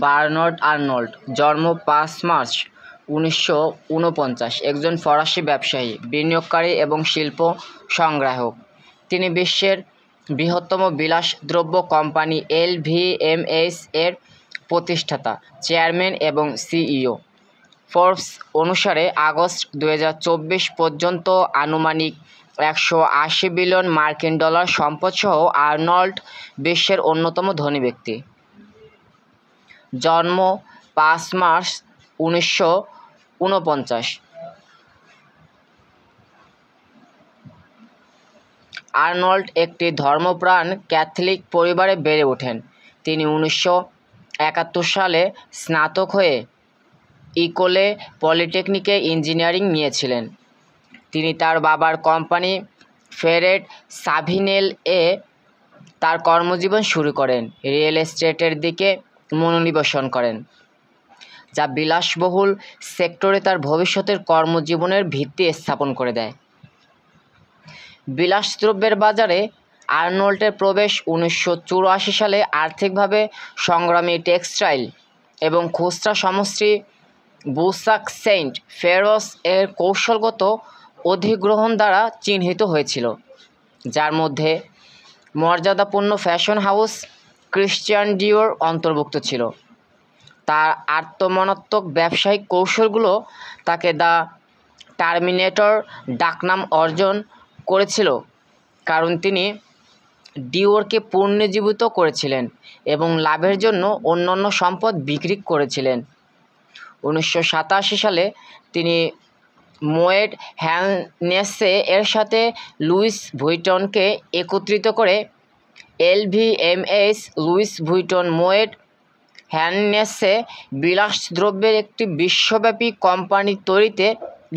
Bernard Arnold, জন্ম 5 March 1949, একজন ফরাসি ব্যবসায়ী, বিনিয়োগকারী এবং শিল্প সংগ্রাহক। তিনি বিশ্বের বৃহত্তম বিলাসদ্রব্য কোম্পানি LVMH এর প্রতিষ্ঠাতা, চেয়ারম্যান এবং সিইও। ফোর্বস অনুসারে আগস্ট 2024 পর্যন্ত আনুমানিক $180 বিলিয়ন সম্পদসহ আর্নল্ড বিশ্বের অন্যতম ধনী ব্যক্তি। জন্ম 5 মার্চ 1949। আর্নল্ড একটি ধর্মপ্রাণ ক্যাথলিক পরিবারে বেড়ে ওঠেন। তিনি 1971 সালে স্নাতক হয়ে ইকোলে পলিটেকনিকে ইঞ্জিনিয়ারিং নিয়েছিলেন। তিনি তার বাবার কোম্পানি ফেরেট সাভিনেল এ তার কর্মজীবন শুরু করেন, রিয়েল এস্টেটের দিকে মনোনিবেশ করেন, যা বিলাসবহুল সেক্টরে তার ভবিষ্যতের কর্মজীবনের ভিত্তি স্থাপন করে দেয়। বিলাসদ্রব্যের বাজারে আর্নল্ডের প্রবেশ 1984 সালে আর্থিকভাবে সংগ্রামী টেক্সটাইল এবং খুচরা সমষ্টি বুসাক সেইন্ট ফেরোস এর কৌশলগত অধিগ্রহণ দ্বারা চিহ্নিত হয়েছিল, যার মধ্যে মর্যাদাপূর্ণ ফ্যাশন হাউস ক্রিশ্চিয়ান ডিওর অন্তর্ভুক্ত ছিল। তার আক্রমণাত্মক ব্যবসায়িক কৌশলগুলো তাকে দ্য টার্মিনেটর ডাকনাম অর্জন করেছিল, কারণ তিনি ডিওরকে পুনর্জীবিত করেছিলেন এবং লাভের জন্য অন্যান্য সম্পদ বিক্রি করেছিলেন। 1987 সালে তিনি মোয়েড হ্যানেসে এর সাথে লুইস ভুইটনকে একত্রিত করে LVMH লুইস ভুইটন মোয়েড হ্যানেসে বিলাসদ্রব্যের একটি বিশ্বব্যাপী কোম্পানি তৈরিতে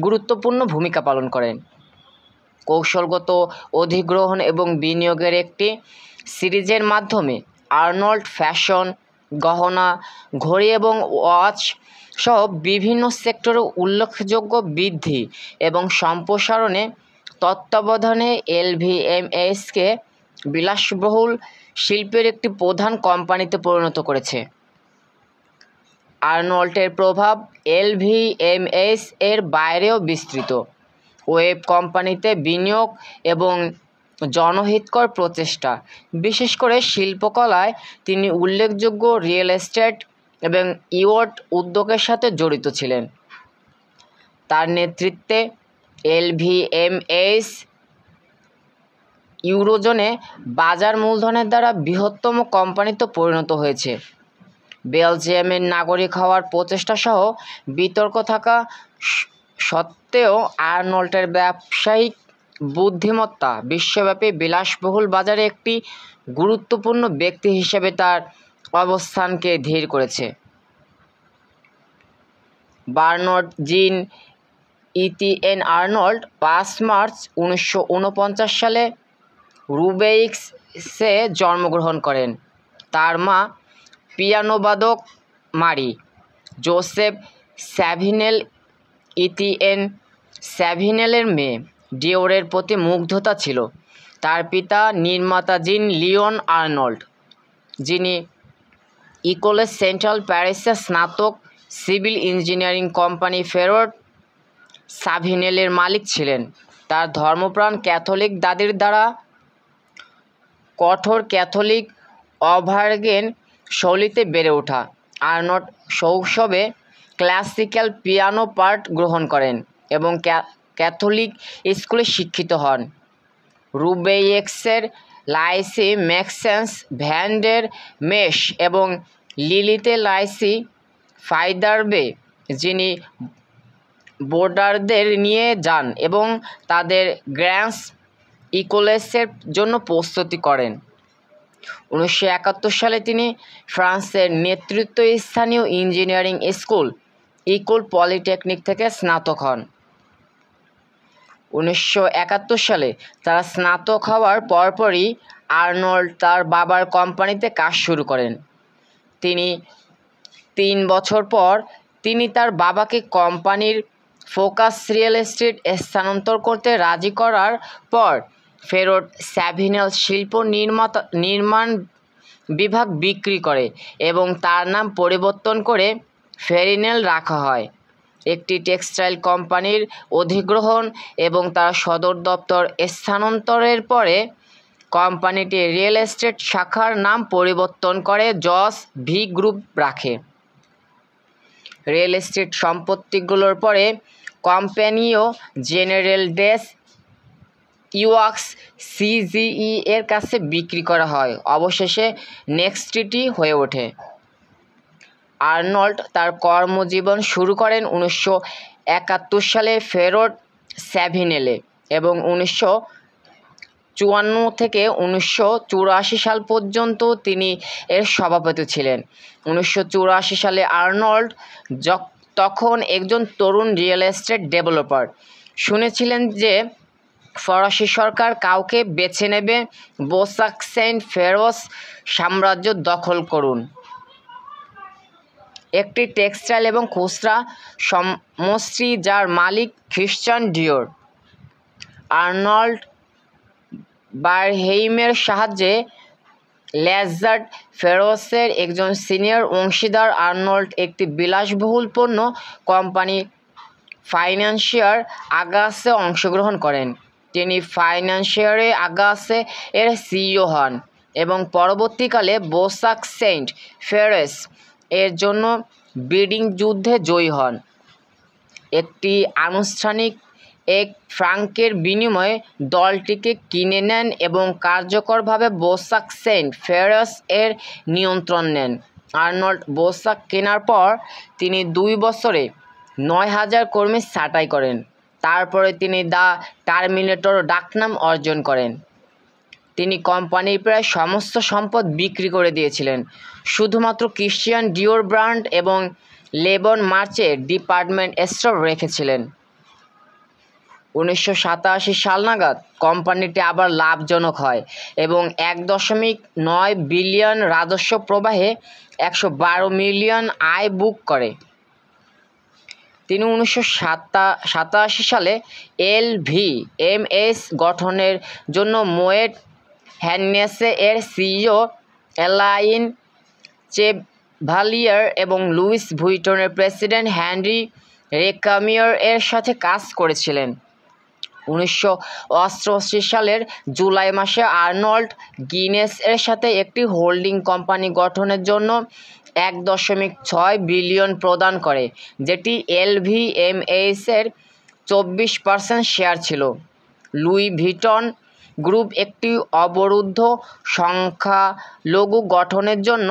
গুরুত্বপূর্ণ ভূমিকা পালন করেন। কৌশলগত অধিগ্রহণ এবং বিনিয়োগের একটি সিরিজের মাধ্যমে আর্নল্ড ফ্যাশন, গহনা, ঘড়ি এবং ওয়াচ সহ বিভিন্ন সেক্টরে উল্লেখযোগ্য বৃদ্ধি এবং সম্প্রসারণে তত্ত্বাবধানে LVMHকে বিলাসবহুল শিল্পের একটি প্রধান কোম্পানিতে পরিণত করেছে। আর্নল্ডের প্রভাব LVMH এর বাইরেও বিস্তৃত। ওয়েব কোম্পানিতে বিনিয়োগ এবং জনহিতকর প্রচেষ্টা, বিশেষ করে শিল্পকলায় তিনি উল্লেখযোগ্য রিয়েল এস্টেট এবং ইয়ট উদ্যোগের সাথে জড়িত ছিলেন। তার নেতৃত্বে LVMH ইউরোজোনে বাজার মূলধনের দ্বারা বৃহত্তম কোম্পানিতে পরিণত হয়েছে। বেলজিয়ামের নাগরিক হওয়ার প্রচেষ্টা সহ বিতর্ক থাকা সত্ত্বেও আর্নল্ডের ব্যবসায়িক বুদ্ধিমত্তা বিশ্বব্যাপী বিলাসবহুল বাজারে একটি গুরুত্বপূর্ণ ব্যক্তি হিসেবে তার অবস্থানকে ধীর করেছে। বার্নার্ড জিন ইতিএন আর্নল্ড 5 মার্চ 1949 সালে রুবেইক্সে জন্মগ্রহণ করেন। তার মা পিয়ানোবাদক মারি যোসেফ স্যাভিনেল ইতিএন স্যাভিনেলের মেয়ে। ডিওরের প্রতি মুগ্ধতা ছিল। তার পিতা নির্মাতা জিন লিওন আর্নল্ড, যিনি ইকোলে সেন্ট্রাল প্যারিসের স্নাতক সিভিল ইঞ্জিনিয়ারিং কোম্পানি ফেরেট সাভিনেলের মালিক ছিলেন। তার ধর্মপ্রাণ ক্যাথলিক দাদির দ্বারা কঠোর ক্যাথলিক অভারগেন শৈলীতে বেড়ে ওঠা, আর্নল্ড শৈশবে ক্লাসিক্যাল পিয়ানো পাঠ গ্রহণ করেন এবং ক্যাথলিক স্কুলে শিক্ষিত হন। রুবেইক্সের লাইসি ম্যাক্সেন্স ভ্যান ডের মেশ এবং লিলিতে লাইসি ফাইদারবে, যিনি বোর্ডারদের নিয়ে যান এবং তাদের গ্র্যান্স ইকোলেসের জন্য প্রস্তুতি করেন। 1971 সালে তিনি ফ্রান্সের নেতৃত্বস্থানীয় ইঞ্জিনিয়ারিং স্কুল ইকোল পলিটেকনিক থেকে স্নাতক হন। 1971 সালে তারা স্নাতক হওয়ার পরপরই আর্নল্ড তার বাবার কোম্পানিতে কাজ শুরু করেন। 3 বছর পর তিনি তার বাবাকে কোম্পানির ফোকাস রিয়েল এস্টেট স্থানান্তর করতে রাজি করার পর ফেরেট সাভিনেল শিল্প নির্মাণ বিভাগ বিক্রি করে এবং তার নাম পরিবর্তন করে ফেরিনেল রাখা হয়। একটি টেক্সটাইল কোম্পানির অধিগ্রহণ এবং তার সদর দপ্তর স্থানান্তরের পরে কোম্পানিটি রিয়েল এস্টেট শাখার নাম পরিবর্তন করে জস ভি গ্রুপ রাখে। রিয়েল এস্টেট সম্পত্তিগুলোর পরে কোম্পানিও জেনারেল ডেস ইউয়াক্স সিজিই এর কাছে বিক্রি করা হয়। অবশেষে নেক্সটিটি হয়ে ওঠে। আর্নল্ড তার কর্মজীবন শুরু করেন 1971 সালে ফেরড স্যাভিনেলে এবং 1954 থেকে 1984 সাল পর্যন্ত তিনি এর সভাপতি ছিলেন। 1984 সালে আর্নল্ড তখন একজন তরুণ রিয়েল এস্টেট ডেভেলপার। শুনেছিলেন যে ফরাসি সরকার কাউকে বেছে নেবে বোসাক সেন্ট ফেরোস সাম্রাজ্য দখল করুন, একটি টেক্সটাইল এবং খুচরা সমষ্টি যার মালিক খ্রিস্টিয়ান ডিওর। আর্নল্ড বারহেইমের সাহায্যে ল্যাজার্ড ফেরোসের একজন সিনিয়র অংশীদার আর্নল্ড একটি বিলাসবহুল পণ্য কোম্পানি ফাইন্যান্সিয়ার আগাসে অংশগ্রহণ করেন। তিনি ফাইন্যান্সিয়ার আগাসে এর সিইও হন এবং পরবর্তীকালে বোসাক সেন্ট ফেরোস এর জন্য বিডিং যুদ্ধে জয়ী হন। একটি আনুষ্ঠানিক এক ফ্রাঙ্কের বিনিময়ে দলটিকে কিনে নেন এবং কার্যকরভাবে বোসাক সেন্ট ফেরোস এর নিয়ন্ত্রণ নেন। আর্নল্ড বোসাক কেনার পর তিনি 2 বছরে 9,000 কর্মী ছাঁটাই করেন। তারপরে তিনি দ্য টার্মিনেটর ডাকনাম অর্জন করেন। তিনি কোম্পানির প্রায় সমস্ত সম্পদ বিক্রি করে দিয়েছিলেন, শুধুমাত্র ক্রিশ্চিয়ান ডিওর ব্র্যান্ড এবং লেবন মার্চের ডিপার্টমেন্ট স্টোর রেখেছিলেন। 1987 সাল নাগাদ কোম্পানিটি আবার লাভজনক হয় এবং 1.9 বিলিয়ন রাজস্ব প্রবাহে 112 মিলিয়ন আয় বুক করে। তিনি 1987 সালে LVMH গঠনের জন্য মোয়েট হ্যানেসে এর সিইও এলাইন চেভালিয়ার এবং লুইস ভুইটনের প্রেসিডেন্ট হেনরি রেকামিয়ার এর সাথে কাজ করেছিলেন। 1988 সালের জুলাই মাসে আর্নল্ড গিনেস এর সাথে একটি হোল্ডিং কোম্পানি গঠনের জন্য 1.6 বিলিয়ন প্রদান করে, যেটি LVMH এর 24% শেয়ার ছিল। লুই ভিটন গ্রুপ একটি অবরুদ্ধ সংখ্যালঘু গঠনের জন্য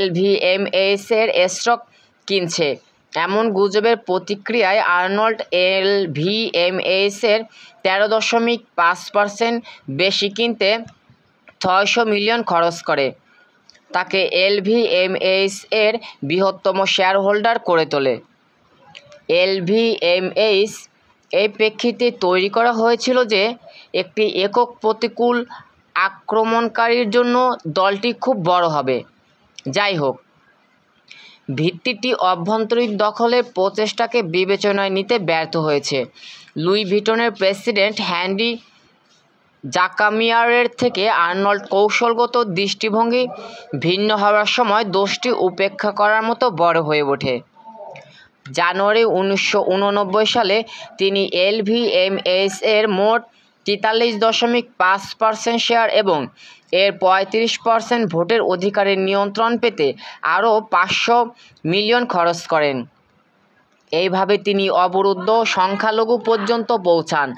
LVMH এর স্টক কিনছে এমন গুজবের প্রতিক্রিয়ায় আর্নল্ড LVMH এর 13.5% বেশি কিনতে 600 মিলিয়ন খরচ করে, তাকে LVMH এর বৃহত্তম শেয়ার হোল্ডার করে তোলে। LVMH এই প্রেক্ষিতে তৈরি করা হয়েছিল যে একটি একক প্রতিকূল আক্রমণকারীর জন্য দলটি খুব বড় হবে। যাই হোক, ভিত্তিটি অভ্যন্তরীণ দখলের প্রচেষ্টাকে বিবেচনায় নিতে ব্যর্থ হয়েছে। লুই ভিটনের প্রেসিডেন্ট হেনরি জাকামিয়ারের থেকে আর্নল্ড কৌশলগত দৃষ্টিভঙ্গি ভিন্ন হওয়ার সময় দোষটি উপেক্ষা করার মতো বড় হয়ে ওঠে। জানুয়ারি 1989 সালে তিনি LVMH এর মোট 43.5% শেয়ার এবং এর 35% ভোটের অধিকারের নিয়ন্ত্রণ পেতে আরও 500 মিলিয়ন খরচ করেন। এইভাবে তিনি অবরুদ্ধ সংখ্যালঘু পর্যন্ত পৌঁছান,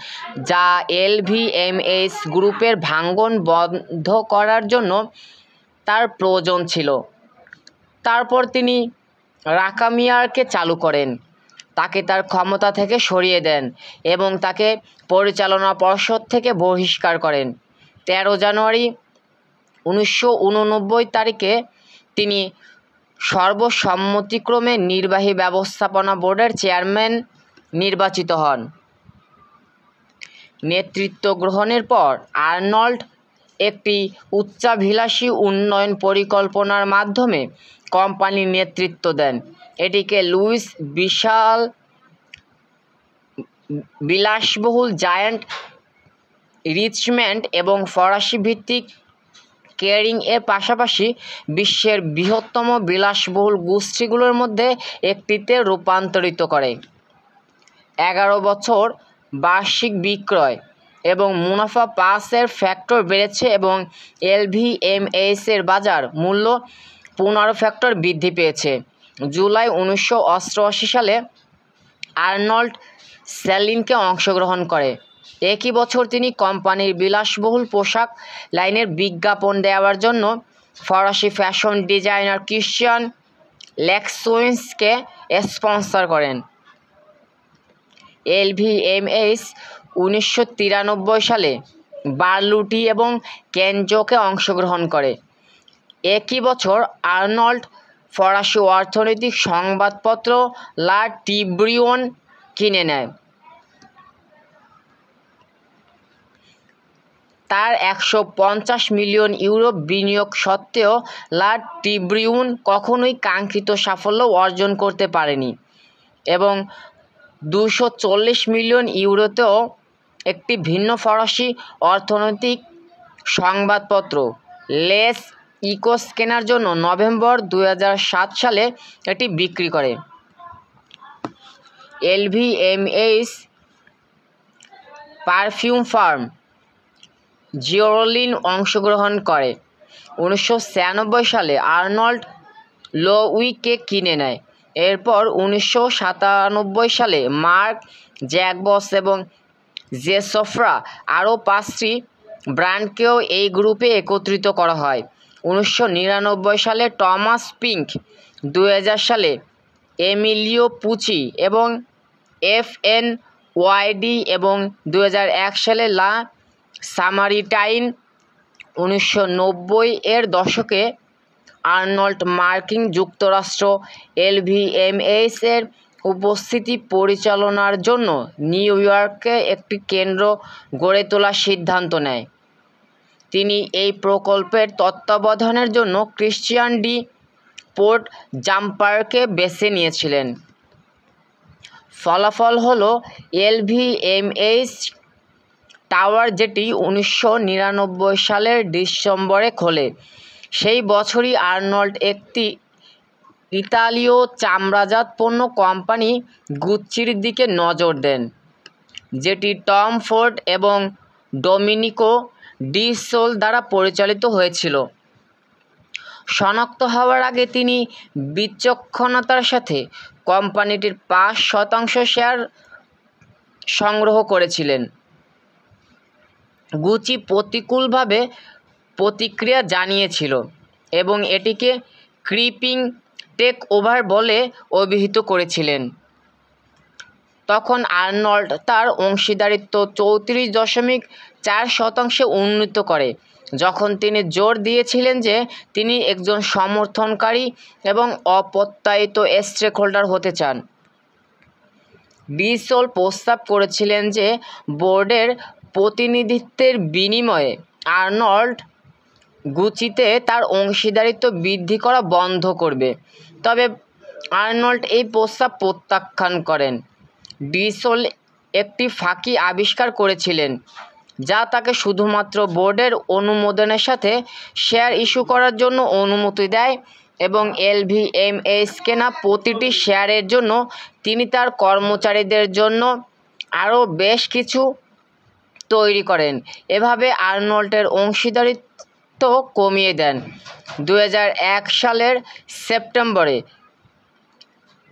যা LVMH গ্রুপের ভাঙন বন্ধ করার জন্য তার প্রয়োজন ছিল। তারপর তিনি রাকামিয়ারকে চালু করেন, তাকে তার ক্ষমতা থেকে সরিয়ে দেন এবং তাকে পরিচালনা পর্ষদ থেকে বহিষ্কার করেন। 13 জানুয়ারি 1989 তারিখে তিনি সর্বসম্মতিক্রমে নির্বাহী ব্যবস্থাপনা বোর্ডের চেয়ারম্যান নির্বাচিত হন। নেতৃত্ব গ্রহণের পর আর্নল্ড একটি উচ্চাভিলাষী উন্নয়ন পরিকল্পনার মাধ্যমে কোম্পানির নেতৃত্ব দেন। এটিকে লুইস বিশাল বিলাসবহুল জায়ান্ট রিচমেন্ট এবং ফরাসি ভিত্তিক কেরিং এর পাশাপাশি বিশ্বের বৃহত্তম বিলাসবহুল গোষ্ঠীগুলোর মধ্যে একটিতে রূপান্তরিত করে। 11 বছর বার্ষিক বিক্রয় এবং মুনাফা 5 ফ্যাক্টর বেড়েছে এবং এলভিএমএইচ এর বাজার মূল্য 15 ফ্যাক্টর বৃদ্ধি পেয়েছে। জুলাই 1988 সালে আর্নল্ড স্যালিনকে অংশগ্রহণ করে। একই বছর তিনি কোম্পানির বিলাসবহুল পোশাক লাইনের বিজ্ঞাপন দেওয়ার জন্য ফরাসি ফ্যাশন ডিজাইনার ক্রিশ্চিয়ান লেক্সউইন্সকে স্পন্সর করেন। এলভিএমএইচ 1993 সালে বার্লুটি এবং কেনজোকে অংশগ্রহণ করে। একই বছর আর্নল্ড ফরাসি অর্থনৈতিক সংবাদপত্র লা ট্রিবিউন কিনে নেয়। তার 150 মিলিয়ন ইউরো বিনিয়োগ সত্ত্বেও লা ট্রিবিউন কখনোই কাঙ্ক্ষিত সাফল্য অর্জন করতে পারেনি এবং 240 মিলিয়ন ইউরোতেও একটি ভিন্ন ফরাসি অর্থনৈতিক সংবাদপত্র লেস ইকোস কেনার জন্য নভেম্বর 2007 সালে এটি বিক্রি করে। এলভিএমএইচ পারফিউম ফার্ম জিওরলিন অংশগ্রহণ করে। 1996 সালে আর্নল্ড লোউইকে কিনে নেয়। এরপর 1997 সালে মার্ক জ্যাকবস এবং জেসফরা আরও 5টি ব্র্যান্ডকেও এই গ্রুপে একত্রিত করা হয়। 1999 সালে টমাস পিঙ্ক, 2000 সালে এমিলিও পুচি এবং এফএনওয়াইডি এবং 2001 সালে লা সামারিটাইন। 1990 দশকে আর্নল্ড মার্কিন যুক্তরাষ্ট্র এলভিএমএইচ এর উপস্থিতি পরিচালনার জন্য নিউ ইয়র্কে একটি কেন্দ্র গড়ে তোলার সিদ্ধান্ত নেয়। তিনি এই প্রকল্পের তত্ত্বাবধানের জন্য ক্রিশ্চিয়ান ডি পোর্ট জাম্পারকে বেছে নিয়েছিলেন। ফলাফল হলো এলভিএমএইচ টাওয়ার, যেটি 1999 সালের ডিসেম্বরে খোলে। সেই বছরই আর্নল্ড একটি ইতালীয় চামড়াজাত পণ্য কোম্পানি গুচ্চির দিকে নজর দেন, যেটি টম ফোর্ড এবং ডোমিনিকো ডি সোল দ্বারা পরিচালিত হয়েছিল। শনাক্ত হওয়ার আগে তিনি বিচক্ষণতার সাথে কোম্পানিটির 5% শেয়ার সংগ্রহ করেছিলেন। গুচি প্রতিকূলভাবে প্রতিক্রিয়া জানিয়েছিল এবং এটিকে ক্রিপিং টেক ওভার বলে অভিহিত করেছিলেন। তখন আর্নল্ড তার অংশীদারিত্ব 34.4% উন্নীত করে, যখন তিনি জোর দিয়েছিলেন যে তিনি একজন সমর্থনকারী এবং অপ্রত্যায়িত স্টেকহোল্ডার হতে চান। ডি সোল প্রস্তাব করেছিলেন যে বোর্ডের প্রতিনিধিত্বের বিনিময়ে আর্নল্ড গুচিতে তার অংশীদারিত্ব বৃদ্ধি করা বন্ধ করবে, তবে আর্নল্ড এই প্রস্তাব প্রত্যাখ্যান করেন। ডি সোল একটি ফাঁকি আবিষ্কার করেছিলেন যা তাকে শুধুমাত্র বোর্ডের অনুমোদনের সাথে শেয়ার ইস্যু করার জন্য অনুমতি দেয় এবং এলভিএমএইচ কেনা প্রতিটি শেয়ারের জন্য তিনি তার কর্মচারীদের জন্য আরও বেশ কিছু তৈরি করেন। এভাবে আর্নল্ডের অংশীদারিত্ব কমিয়ে দেন। 2001 সালের সেপ্টেম্বরে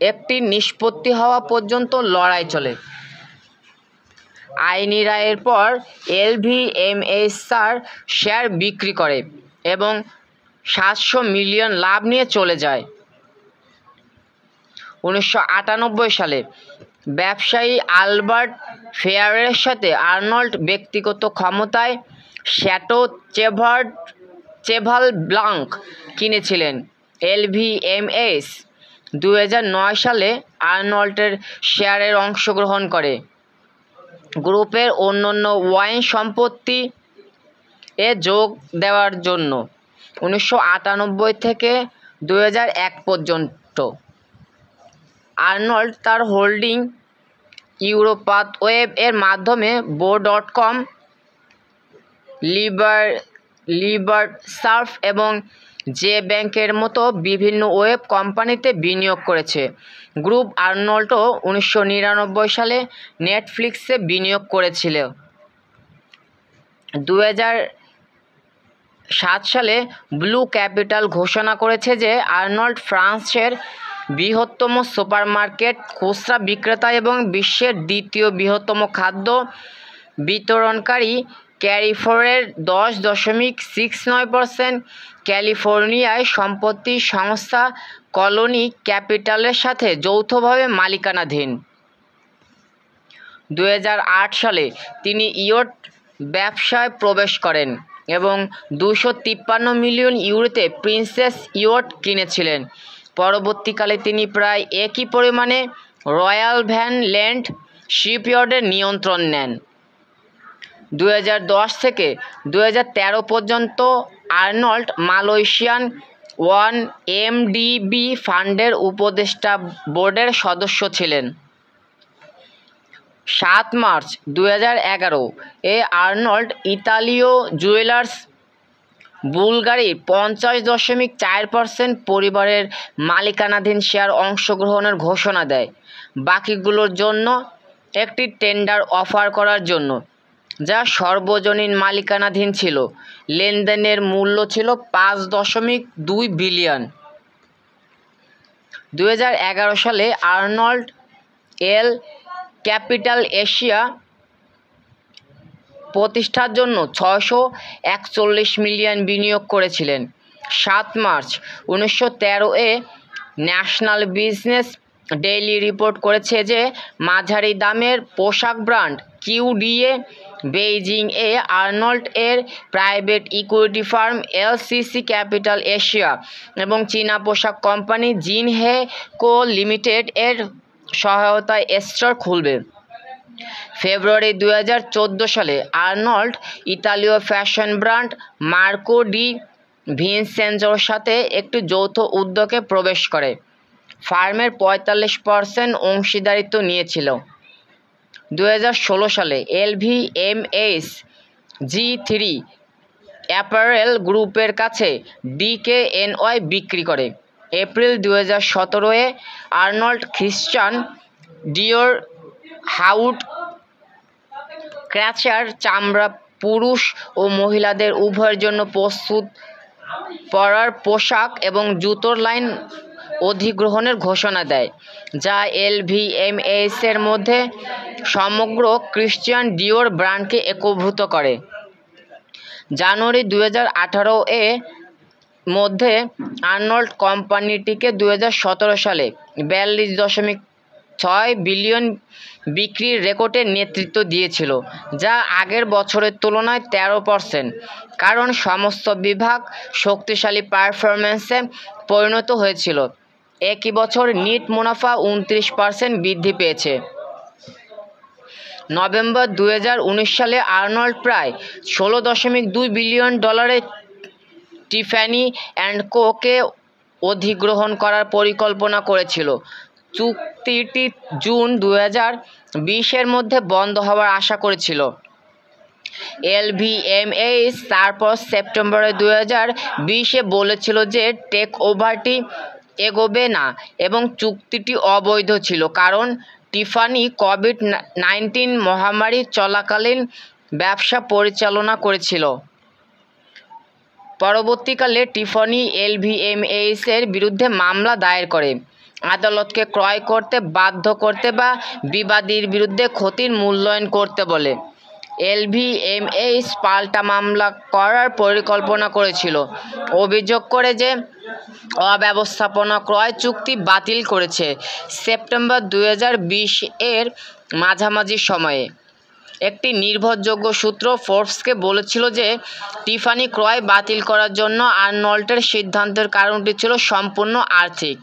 একটি নিষ্পত্তি হওয়া পর্যন্ত লড়াই চলে। আইনি রায়ের পর এলভিএমএইচ তার শেয়ার বিক্রি করে এবং 700 মিলিয়ন লাভ নিয়ে চলে যায়। 1998 সালে ব্যবসায়ী আলবার্ট ফেয়ারের সাথে আর্নল্ড ব্যক্তিগত ক্ষমতায় শ্যাটো চেভাল ব্লাঙ্ক কিনেছিলেন। এলভিএমএইচ 2009 সালে আর্নল্ডের শেয়ারের অংশগ্রহণ করে গ্রুপের অন্যান্য ওয়াইন সম্পত্তি এ যোগ দেওয়ার জন্য। 1998 থেকে 2001 পর্যন্ত আর্নল্ড তার হোল্ডিং ইউরোপাথওয়েব এর মাধ্যমে বো.কম, লিবার্ট সার্ফ এবং জে ব্যাংকের মতো বিভিন্ন ওয়েব কোম্পানিতে বিনিয়োগ করেছে। গ্রুপ আর্নল্ডও 1999 সালে নেটফ্লিক্সে বিনিয়োগ করেছিল। 2007 সালে ব্লু ক্যাপিটাল ঘোষণা করেছে যে আর্নল্ড ফ্রান্সের বৃহত্তম সুপারমার্কেট খুচরা বিক্রেতা এবং বিশ্বের দ্বিতীয় বৃহত্তম খাদ্য বিতরণকারী। ক্যারিফোরের 10.69% ক্যালিফোর্নিয়ায় সম্পত্তি সংস্থা কলোনি ক্যাপিটালের সাথে যৌথভাবে মালিকানাধীন। 2008 সালে তিনি ইয়ট ব্যবসায় প্রবেশ করেন এবং 253 মিলিয়ন ইউরোতে প্রিন্সেস ইয়ট কিনেছিলেন। পরবর্তীকালে তিনি প্রায় একই পরিমাণে রয়্যাল ভ্যান ল্যান্ড শিপইয়ার্ডের নিয়ন্ত্রণ নেন। 2010 থেকে 2013 পর্যন্ত আর্নল্ড মালয়েশিয়ান 1MDB ফান্ডের উপদেষ্টা বোর্ডের সদস্য ছিলেন। 7 মার্চ 2011 এ আর্নল্ড ইতালীয় জুয়েলার্স বুলগারির 50.4% পরিবারের মালিকানাধীন শেয়ার অংশগ্রহণের ঘোষণা দেয়, বাকিগুলোর জন্য একটি টেন্ডার অফার করার জন্য, যা সর্বজনীন মালিকানাধীন ছিল। লেনদেনের মূল্য ছিল 5.2 বিলিয়ন। 2011 সালে আর্নল্ড এল ক্যাপিটাল এশিয়া প্রতিষ্ঠার জন্য 641 মিলিয়ন বিনিয়োগ করেছিলেন। 7 March 1913 a national business daily report করেছে যে মাঝারি দামের পোশাক ব্র্যান্ড কিউডিএ বেইজিং এ আর্নল্ড এর private equity farm LCC capital Asia এবং চীনা পোশাক কোম্পানি জিনহে কো লিমিটেড এর সহায়তায় স্টোর খুলবে। ফেব্রুয়ারি 2014 সালে আর্নল্ড ইতালীয় ফ্যাশন ব্র্যান্ড মার্কো ডি ভিনসেন্জোর সাথে একটি যৌথ উদ্যোগে প্রবেশ করে ফার্মের 45% অংশীদারিত্ব নিয়েছিল। 2016 সালে LVMH অ্যাপারেল গ্রুপের কাছে DKNY বিক্রি করে। এপ্রিল 2017 এ আর্নল্ড খ্রিশ্চান ডিওর হাউড ক্র্যাচার চামড়া পুরুষ ও মহিলাদের উভয়ের জন্য প্রস্তুত পরার পোশাক এবং জুতোর লাইন অধিগ্রহণের ঘোষণা দেয়, যা LVMH এর মধ্যে সমগ্র ক্রিশ্চিয়ান ডিওর ব্র্যান্ডকে একীভূত করে। জানুয়ারি 2018 এ মধ্যে আর্নল্ড কোম্পানিটিকে 2017 সালে 42.6 বিলিয়ন বিক্রির রেকর্ডের নেতৃত্ব দিয়েছিল, যা আগের বছরের তুলনায় 13%, কারণ সমস্ত বিভাগ শক্তিশালী পারফরম্যান্সে পরিণত হয়েছিল। একই বছর নিট মুনাফা 29% বৃদ্ধি পেয়েছে। নভেম্বর 2019 সালে আর্নল্ড প্রায় $16.2 বিলিয়ন টিফ্যানি অ্যান্ড কো-কে অধিগ্রহণ করার পরিকল্পনা করেছিল। চুক্তিটি জুন 2020 এর মধ্যে বন্ধ হওয়ার আশা করেছিল। LVMH তারপর সেপ্টেম্বর 2020 এ বলেছিল যে টেক ওভারটি এগোবে না এবং চুক্তিটি অবৈধ ছিল কারণ টিফানি কোভিড-19 মহামারী চলাকালীন ব্যবসা পরিচালনা করেছিল। পরবর্তীকালে টিফানি LVMH এর বিরুদ্ধে মামলা দায়ের করে, আদালতকে ক্রয় করতে বাধ্য করতে বা বিবাদীর বিরুদ্ধে ক্ষতির মূল্যায়ন করতে বলে। LVMH পাল্টা মামলা করার পরিকল্পনা করেছিল, অভিযোগ করে যে অব্যবস্থাপনা ক্রয় চুক্তি বাতিল করেছে। সেপ্টেম্বর 2020 এর মাঝামাঝি সময়ে একটি নির্ভরযোগ্য সূত্র ফোর্বসকে বলেছিল যে টিফানি ক্রয় বাতিল করার জন্য আর্নল্ডের সিদ্ধান্তের কারণটি ছিল সম্পূর্ণ আর্থিক।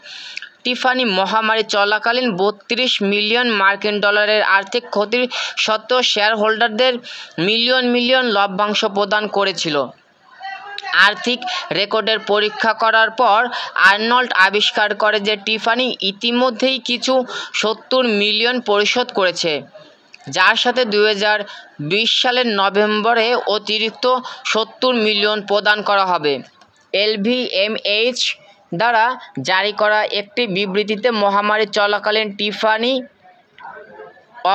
টিফানি মহামারী চলাকালীন $32 মিলিয়ন আর্থিক ক্ষতির সত্ত্বেও শেয়ার হোল্ডারদের মিলিয়ন লভ্যাংশ প্রদান করেছিল। আর্থিক রেকর্ডের পরীক্ষা করার পর আর্নল্ড আবিষ্কার করে যে টিফানি ইতিমধ্যেই কিছু $70 মিলিয়ন পরিশোধ করেছে। যার সাথে 2020 সালের নভেম্বরে অতিরিক্ত 70 মিলিয়ন প্রদান করা হবে। এলভিএমএইচ দ্বারা জারি করা একটি বিবৃতিতে মহামারী চলাকালীন টিফানি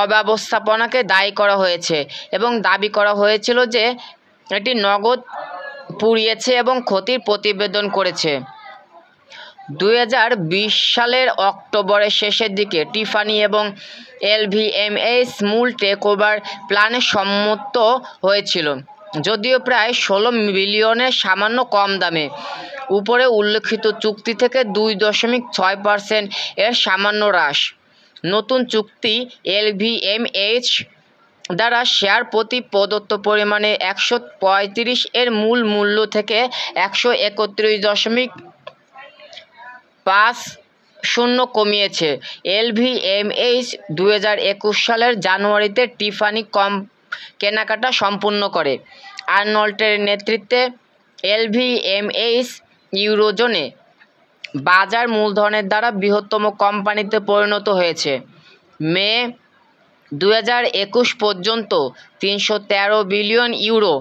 অব্যবস্থাপনাকে দায়ী করা হয়েছে এবং দাবি করা হয়েছিল যে এটি নগদ পুড়িয়েছে এবং ক্ষতির প্রতিবেদন করেছে। 2020 সালের অক্টোবরের শেষের দিকে টিফানি এবং এলভিএমএইচ মূল টেকওভার প্ল্যানে সম্মত হয়েছিল, যদিও প্রায় 16 বিলিয়নের সামান্য কম দামে। উপরে উল্লেখিত চুক্তি থেকে 2.6% এর সামান্য হ্রাস। নতুন চুক্তি এলভিএমএইচ দ্বারা শেয়ার প্রতি প্রদত্ত পরিমাণে 135 এর মূল মূল্য থেকে 131.50 কমিয়েছে। এলভিএমএইচ 2021 সালের জানুয়ারিতে টিফানি কেনাকাটা সম্পূর্ণ করে। আর্নল্টের নেতৃত্বে এলভিএমএইচ ইউরোজোনে বাজার মূলধনের দ্বারা বৃহত্তম কোম্পানিতে পরিণত হয়েছে। মে 2021 পর্যন্ত 313 বিলিয়ন ইউরো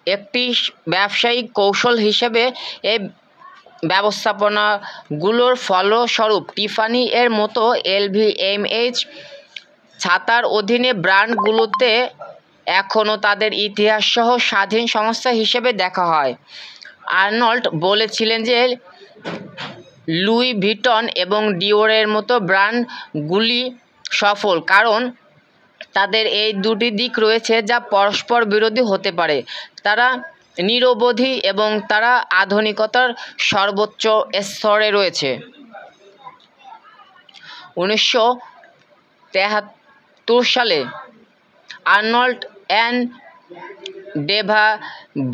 একটি ব্যবসায়িক কৌশল হিসেবে এই ব্যবস্থাপনাগুলোর ফলস্বরূপ টিফানি এর মতো এলভিএমএইচ ছাতার অধীনে ব্র্যান্ডগুলোতে এখনও তাদের ইতিহাস সহ স্বাধীন সংস্থা হিসেবে দেখা হয়। আর্নল্ড বলেছিলেন যে লুই ভিটন এবং ডিওরের মতো ব্র্যান্ডগুলি সফল কারণ তাদের এই দুটি দিক রয়েছে যা পরস্পর বিরোধী হতে পারে। তারা নিরবধি এবং তারা আধুনিকতার সর্বোচ্চ স্তরে রয়েছে। 1973 সালে আর্নল্ড অ্যান ডেভা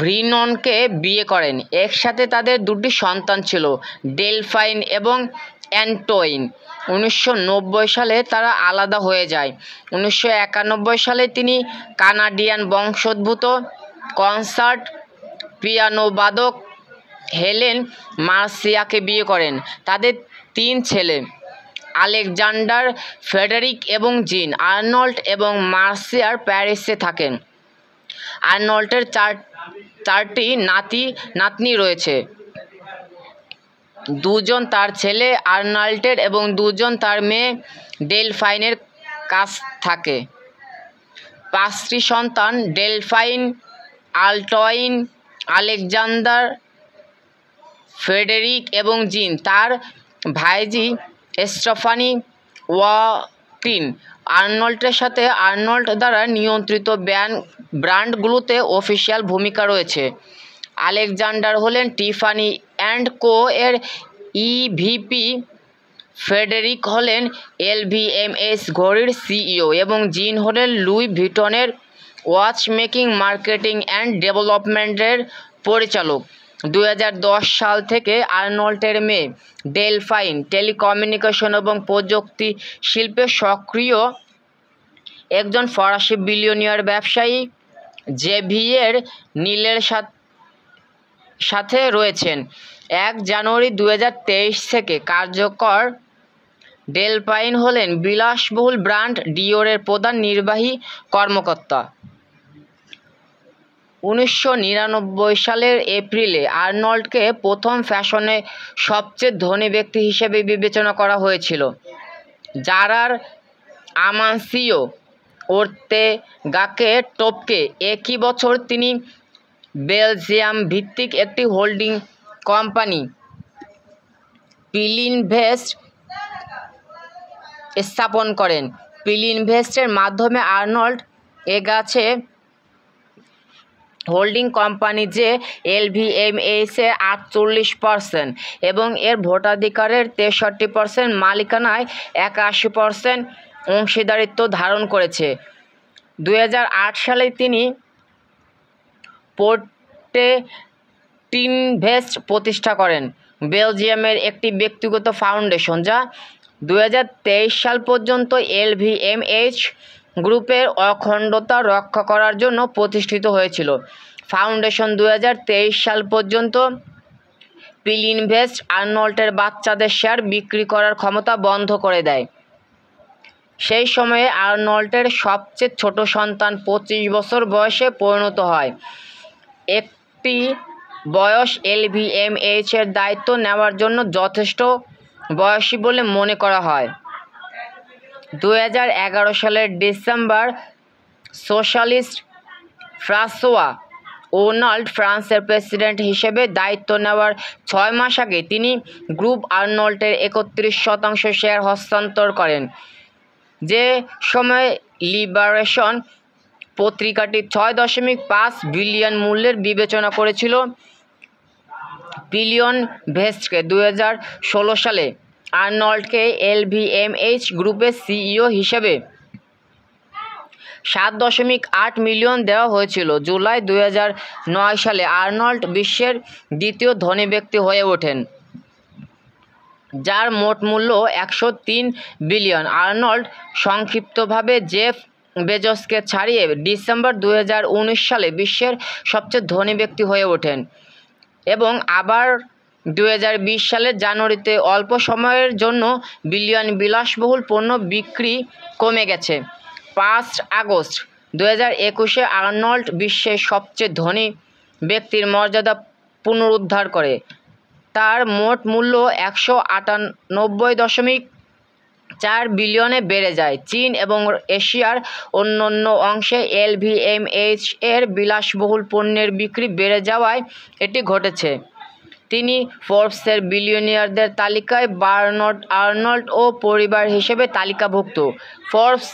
ভ্রিননকে বিয়ে করেন। একসাথে তাদের দুটি সন্তান ছিল, ডেলফাইন এবং অ্যান্টোইন। 1990 সালে তারা আলাদা হয়ে যায়। 1991 সালে তিনি কানাডিয়ান বংশোদ্ভূত কনসার্ট পিয়ানোবাদক হেলেন মার্সিয়াকে বিয়ে করেন। তাদের 3 ছেলে, আলেকজান্ডার, ফ্রেডেরিক এবং জিন। আর্নল্ড এবং মার্সিয়ার প্যারিসে থাকেন। আর্নল্ডের 4টি নাতি-নাতনি রয়েছে। 2 জন তার ছেলে আর্নল্ডের এবং 2 জন তার মেয়ে ডেলফাইনের কাছ থাকে। 5টি সন্তান, ডেলফাইন, আলটয়েন, আলেকজান্ডার, ফ্রেডেরিক এবং জিন। তার ভাইঝি স্টেফানি ওয়াকিন আর্নল্ডের সাথে আর্নল্ড দ্বারা নিয়ন্ত্রিত ব্র্যান্ডগুলোতে অফিসিয়াল ভূমিকা রয়েছে। আলেকজান্ডার হলেন টিফানি অ্যান্ড কো এর ইভিপি, ফ্রেডেরিক হলেন এলভিএমএইচ ঘড়ির সিইও এবং জিন হলেন লুই ভিটনের ওয়াচ মেকিং, মার্কেটিং অ্যান্ড ডেভেলপমেন্টের পরিচালক। 2010 সাল থেকে আর্নল্ডের মেয়ে ডেলফাইন টেলিকমিউনিকেশন এবং প্রযুক্তি শিল্পে সক্রিয়। একজন ফরাসি বিলিয়নিয়ার ব্যবসায়ী জেভিয়ের নীলের সাথে রয়েছেন। 1 জানুয়ারি 2023 থেকে কার্যকর। ডেলফাইন হলেন বিলাসবহুল ব্র্যান্ড ডিওরের প্রধান নির্বাহী কর্মকর্তা। 1999 সালের এপ্রিলে আর্নল্ডকে প্রথম ফ্যাশনে সবচেয়ে ধনী ব্যক্তি হিসেবে বিবেচনা করা হয়েছিল। জারার আমানসিও ওর্তেগাকে টপকে একই বছর তিনি বেলজিয়াম ভিত্তিক একটি হোল্ডিং কোম্পানি পিলিনভেস্ট স্থাপন করেন। পিলিনভেস্টের মাধ্যমে আর্নল্ড এগাছে হোল্ডিং কোম্পানি যে এলভিএমএইচের 48% এবং এর ভোটাধিকারের 63% মালিকানায় 81% অংশীদারিত্ব ধারণ করেছে। 2008 সালে তিনি পোর্টেটিনভেস্ট প্রতিষ্ঠা করেন, বেলজিয়ামের একটি ব্যক্তিগত ফাউন্ডেশন যা 2023 সাল পর্যন্ত এলভিএমএইচ গ্রুপের অখণ্ডতা রক্ষা করার জন্য প্রতিষ্ঠিত হয়েছিল। ফাউন্ডেশন 2023 সাল পর্যন্ত পিলিনভেস্ট আর্নল্ডের বাচ্চাদের শেয়ার বিক্রি করার ক্ষমতা বন্ধ করে দেয়। সেই সময়ে আর্নল্টের সবচেয়ে ছোট সন্তান 25 বছর বয়সে পরিণত হয়। একটি বয়স এলভিএমএইচ এর দায়িত্ব নেওয়ার জন্য যথেষ্ট বয়সী বলে মনে করা হয়। 2011 সালের ডিসেম্বর সোশ্যালিস্ট ফ্রাঁসোয়া ওনাল্ড ফ্রান্সের প্রেসিডেন্ট হিসেবে দায়িত্ব নেওয়ার 6 মাস আগে তিনি গ্রুপ আর্নল্টের 31% শেয়ার হস্তান্তর করেন। যে সময় লিবারেশন পত্রিকাটি 6.5 বিলিয়ন মূল্যের বিবেচনা করেছিল বিলিয়ন ভেস্টকে 2016 সালে আর্নল্ডকে এলভিএমএইচ গ্রুপের সিইও হিসেবে 7.8 মিলিয়ন দেওয়া হয়েছিল। জুলাই 2009 সালে আর্নল্ড বিশ্বের দ্বিতীয় ধনী ব্যক্তি হয়ে ওঠেন, যার মোট মূল্য 103 বিলিয়ন। আর্নল্ড সংক্ষিপ্তভাবে জেফ বেজোসকে ছাড়িয়ে ডিসেম্বর 2019 সালে বিশ্বের সবচেয়ে ধনী ব্যক্তি হয়ে ওঠেন এবং আবার 2020 সালের জানুয়ারিতে অল্প সময়ের জন্য বিলাসবহুল পণ্য বিক্রি কমে গেছে। 5 আগস্ট 2021-এ আর্নল্ড বিশ্বের সবচেয়ে ধনী ব্যক্তির মর্যাদা পুনরুদ্ধার করে। তার মোট মূল্য 198.4 বিলিয়নে বেড়ে যায়। চীন এবং এশিয়ার অন্যান্য অংশে এলভিএমএইচ এর বিলাসবহুল পণ্যের বিক্রি বেড়ে যাওয়ায় এটি ঘটেছে। তিনি ফোর্বসের বিলিয়নিয়ারদের তালিকায় বার্নার্ড আর্নল্ড ও পরিবার হিসেবে তালিকাভুক্ত। ফোর্বস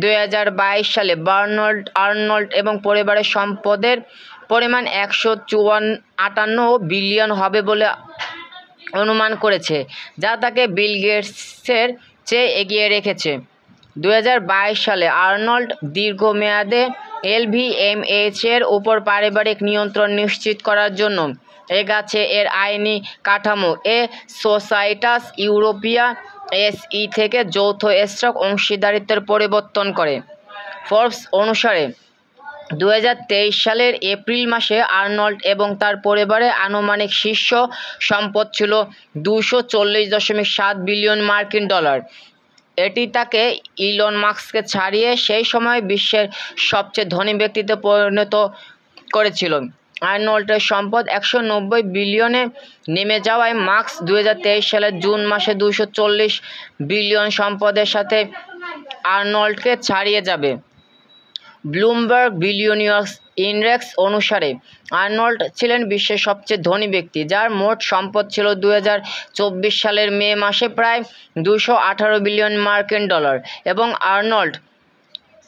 2022 সালে বার্নার্ড আর্নল্ড এবং পরিবারের সম্পদের পরিমাণ 158 বিলিয়ন হবে বলে অনুমান করেছে, যা তাকে বিল গেটসের চেয়ে এগিয়ে রেখেছে। 2022 সালে আর্নল্ড দীর্ঘমেয়াদে এলভিএমএইচ এর উপর পারিবারিক নিয়ন্ত্রণ নিশ্চিত করার জন্য এগাছে এর আইনি কাঠামো সোসাইটাস ইউরোপিয়া এসই থেকে যৌথ স্টক অংশীদারিত্বের পরিবর্তন করে। ফোর্বস অনুসারে 2023 সালের এপ্রিল মাসে আর্নল্ড এবং তার পরিবারের আনুমানিক শীর্ষ সম্পদ ছিল $240.7 বিলিয়ন মার্কিন ডলার। এটি তাকে ইলন মাস্ককে ছাড়িয়ে সেই সময় বিশ্বের সবচেয়ে ধনী ব্যক্তিতে পরিণত করেছিল। আর্নল্ডের সম্পদ 190 বিলিয়নে নেমে যাওয়ায় মাস্ক 2023 সালের জুন মাসে 240 বিলিয়ন সম্পদের সাথে আর্নল্ডকে ছাড়িয়ে যাবে। ব্লুমবার্গ বিলিয়নিয়ার্স ইন্ডেক্স অনুসারে আর্নল্ড ছিলেন বিশ্বের সবচেয়ে ধনী ব্যক্তি, যার মোট সম্পদ ছিল 2024 সালের মে মাসে প্রায় 218 বিলিয়ন মার্কিন ডলার এবং আর্নল্ড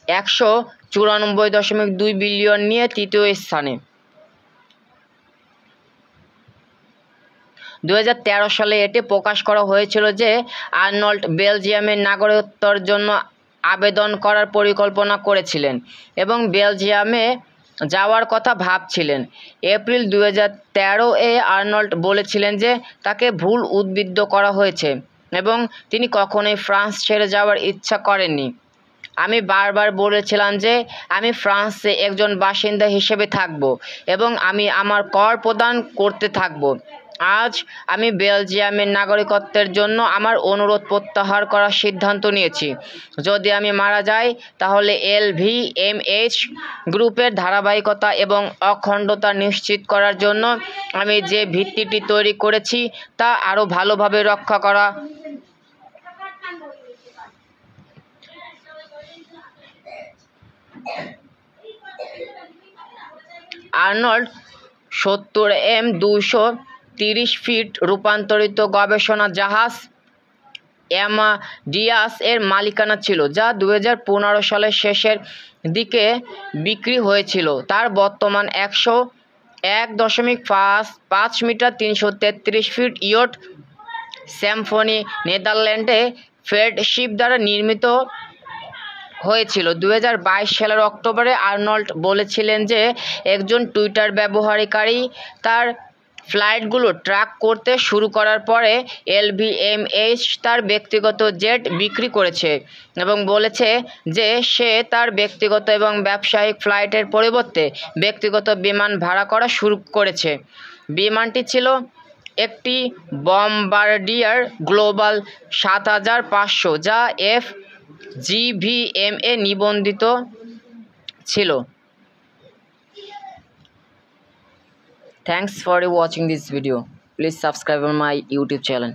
194.2 বিলিয়ন নিয়ে তৃতীয় স্থানে। 2013 সালে এটি প্রকাশ করা হয়েছিল যে আর্নল্ড বেলজিয়ামের নাগরিকত্বের জন্য আবেদন করার পরিকল্পনা করেছিলেন এবং বেলজিয়ামে যাওয়ার কথা ভাবছিলেন। এপ্রিল 2013-এ আর্নল্ড বলেছিলেন যে তাকে ভুল উদ্বুদ্ধ করা হয়েছে এবং তিনি কখনোই ফ্রান্স ছেড়ে যাওয়ার ইচ্ছা করেননি। আমি বারবার বলেছিলাম যে আমি ফ্রান্সে একজন বাসিন্দা হিসেবে থাকব এবং আমি আমার কর প্রদান করতে থাকব। আজ আমি বেলজিয়ামের নাগরিকত্বের জন্য আমার অনুরোধ প্রত্যাহার করার সিদ্ধান্ত নিয়েছি। যদি আমি মারা যাই তাহলে এলভিএমএইচ গ্রুপের ধারাবাহিকতা এবং অখণ্ডতা নিশ্চিত করার জন্য আমি যে ভিত্তিটি তৈরি করেছি তা আরও ভালোভাবে রক্ষা করা। আর্নল্ড 70M 230 ফিট রূপান্তরিত গবেষণা জাহাজ অ্যামাডিয়াস এর মালিকানা ছিল, যা 2015 সালের শেষের দিকে বিক্রি হয়েছিল। তার বর্তমান 101.5 মিটার 333 ফিট ইয়ট সিম্ফনি নেদারল্যান্ডে ফ্রেডশিপ দ্বারা নির্মিত হয়েছিল। 2022 সালের অক্টোবরে আর্নল্ড বলেছিলেন যে একজন টুইটার ব্যবহারকারী তার ফ্লাইটগুলো ট্র্যাক করতে শুরু করার পরে এলভিএমএইচ তার ব্যক্তিগত জেট বিক্রি করেছে এবং বলেছে যে সে তার ব্যক্তিগত এবং ব্যবসায়িক ফ্লাইটের পরিবর্তে ব্যক্তিগত বিমান ভাড়া করা শুরু করেছে। বিমানটি ছিল একটি বম্বার্ডিয়ার গ্লোবাল 7500, যা GVMA নিবন্ধিত ছিল। Thanks for watching this video. Please subscribe on my YouTube channel.